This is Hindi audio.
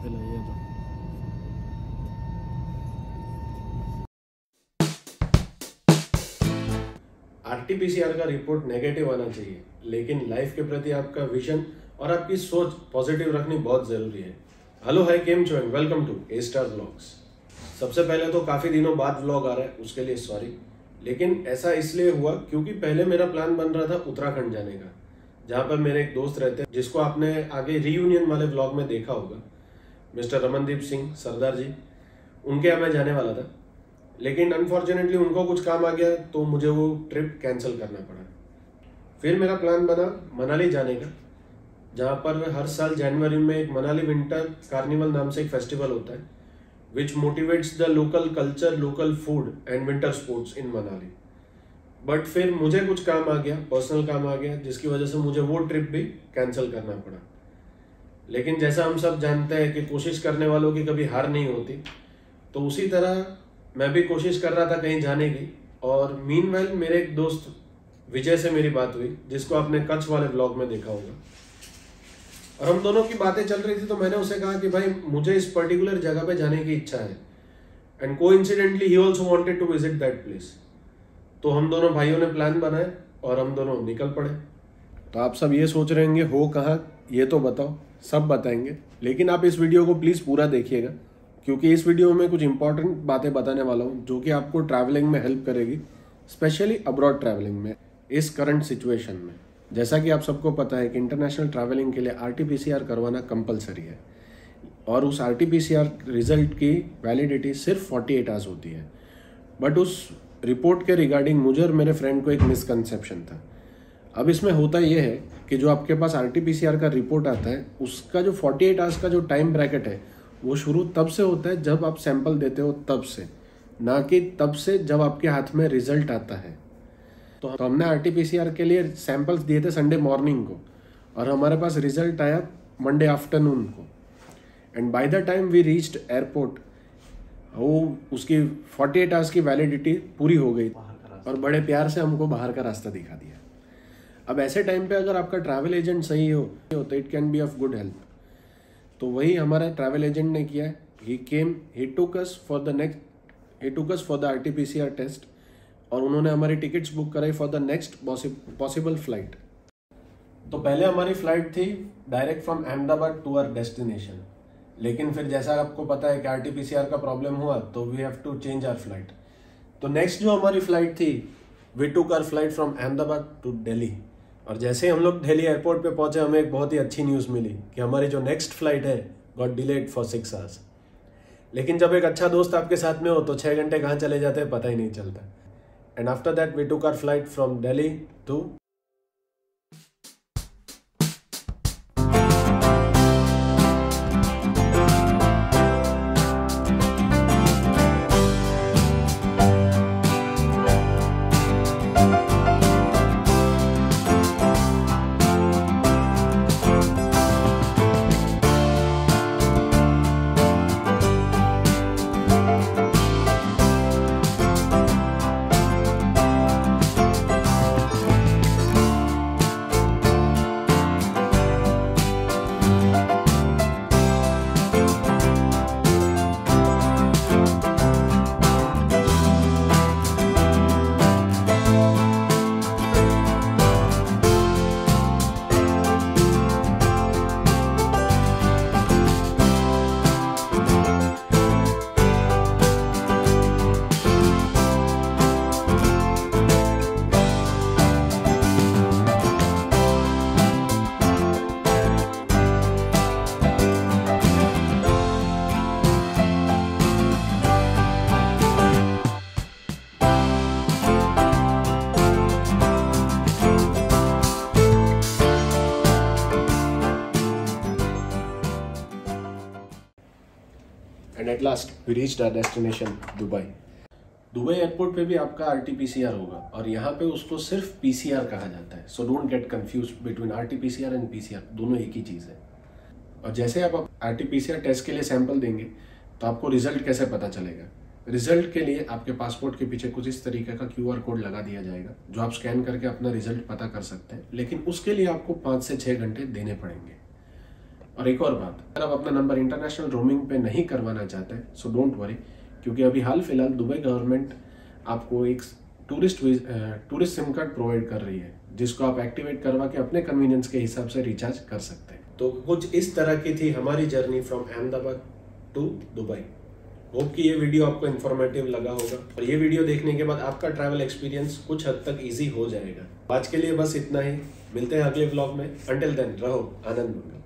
चलो ये तो आरटीपीसीआर का रिपोर्ट नेगेटिव आना चाहिए, लेकिन लाइफ के प्रति आपका विजन और आपकी सोच पॉजिटिव रखनी बहुत जरूरी है। हेलो हाय केम छो and welcome to A star vlogs. सबसे पहले तो काफी दिनों बाद व्लॉग आ रहा है, उसके लिए सॉरी, लेकिन ऐसा इसलिए हुआ क्योंकि पहले मेरा प्लान बन रहा था उत्तराखंड जाने का, जहाँ पर मेरे एक दोस्त रहते हैं जिसको आपने आगे रीयूनियन वाले व्लॉग में देखा होगा, मिस्टर रमनदीप सिंह सरदार जी। उनके यहाँ मैं जाने वाला था, लेकिन अनफॉर्चुनेटली उनको कुछ काम आ गया तो मुझे वो ट्रिप कैंसिल करना पड़ा। फिर मेरा प्लान बना मनाली जाने का, जहाँ पर हर साल जनवरी में एक मनाली विंटर कार्निवल नाम से एक फेस्टिवल होता है which motivates the local culture, local food and winter sports in Manali. But फिर मुझे कुछ काम आ गया, पर्सनल काम आ गया, जिसकी वजह से मुझे वो ट्रिप भी कैंसिल करना पड़ा। लेकिन जैसा हम सब जानते हैं कि कोशिश करने वालों की कभी हार नहीं होती, तो उसी तरह मैं भी कोशिश कर रहा था कहीं जाने की। और मीनवाइल मेरे एक दोस्त विजय से मेरी बात हुई, जिसको आपने कच्छ वाले ब्लॉग में देखा होगा, और हम दोनों की बातें चल रही थी। तो मैंने उसे कहा कि भाई मुझे इस पर्टिकुलर जगह पे जाने की इच्छा है, एंड कोइंसिडेंटली ही also wanted to visit that place. तो हम दोनों भाइयों ने प्लान बनाए और हम दोनों निकल पड़े। तो आप सब ये सोच रहे होंगे हो कहाँ, ये तो बताओ। सब बताएंगे, लेकिन आप इस वीडियो को प्लीज पूरा देखिएगा, क्योंकि इस वीडियो में कुछ इंपॉर्टेंट बातें बताने वाला हूँ जो कि आपको ट्रैवलिंग में हेल्प करेगी, स्पेशली अब्रॉड ट्रैवलिंग में इस करंट सिचुएशन में। जैसा कि आप सबको पता है कि इंटरनेशनल ट्रैवलिंग के लिए आरटीपीसीआर करवाना कंपलसरी है, और उस आरटीपीसीआर रिजल्ट की वैलिडिटी सिर्फ 48 आवर्स होती है। बट उस रिपोर्ट के रिगार्डिंग मुझे और मेरे फ्रेंड को एक मिसकंसेप्शन था। अब इसमें होता यह है कि जो आपके पास आरटीपीसीआर का रिपोर्ट आता है, उसका जो 48 आवर्स का जो टाइम ब्रैकेट है, वो शुरू तब से होता है जब आप सैंपल देते हो, तब से, ना कि तब से जब आपके हाथ में रिजल्ट आता है। तो हमने आरटीपीसीआर के लिए सैंपल्स दिए थे संडे मॉर्निंग को, और हमारे पास रिजल्ट आया मंडे आफ्टरनून को। And by the time we reached airport, वो उसकी 48 आवर्स की वैलिडिटी पूरी हो गई, और बड़े प्यार से हमको बाहर का रास्ता दिखा दिया। अब ऐसे टाइम पे अगर आपका ट्रैवल एजेंट सही हो तो it can be of good help. तो वही हमारा ट्रैवल एजेंट ने किया। He came, he took us for the RTPCR test, और उन्होंने हमारी टिकट्स बुक कराई for the next possible flight. तो पहले हमारी फ्लाइट थी direct from Ahmedabad to our destination, लेकिन फिर जैसा आपको पता है कि आरटीपीसीआर का प्रॉब्लम हुआ, तो we have to change our flight. तो नेक्स्ट जो हमारी फ्लाइट थी, we took our flight from Ahmedabad to Delhi. और जैसे हम लोग दिल्ली एयरपोर्ट पे पहुंचे, हमें एक बहुत ही अच्छी न्यूज़ मिली कि हमारी जो नेक्स्ट फ्लाइट है गॉट डिलेड फॉर 6 आवर्स। लेकिन जब एक अच्छा दोस्त आपके साथ में हो तो 6 घंटे कहाँ चले जाते हैं पता ही नहीं चलता। And after that we took our flight from Delhi to and at last we reached our destination Dubai. Dubai airport पे भी आपका आरटीपीसीआर होगा, और यहाँ पे उसको सिर्फ पीसीआर कहा जाता है। So don't get confuse between RTPCR and PCR, दोनों एक ही चीज़ है। और जैसे आप आरटीपीसीआर टेस्ट के लिए सैंपल देंगे, तो आपको रिजल्ट कैसे पता चलेगा? रिजल्ट के लिए आपके पासपोर्ट के पीछे कुछ इस तरीके का QR कोड लगा दिया जाएगा, जो आप स्कैन करके अपना रिजल्ट पता कर सकते हैं। लेकिन उसके लिए आपको 5 से 6 घंटे देने पड़ेंगे। और एक और बात, अगर आप अपना नंबर इंटरनेशनल रोमिंग पे नहीं करवाना चाहते सो डोंट वरी, क्योंकि अभी हाल फिलहाल दुबई गवर्नमेंट आपको एक टूरिस्ट सिम कार्ड प्रोवाइड कर रही है, जिसको आप एक्टिवेट करवा के अपने कन्वीनियंस के हिसाब से रिचार्ज कर सकते हैं। तो कुछ इस तरह की थी हमारी journey from Ahmedabad to Dubai. Hope कि ये वीडियो आपको इन्फॉर्मेटिव लगा होगा और ये वीडियो देखने के बाद आपका ट्रैवल एक्सपीरियंस कुछ हद तक इजी हो जाएगा। आज के लिए बस इतना ही, मिलते हैं अगले व्लॉग में। अंटिल देन रहो आनंद मंगल।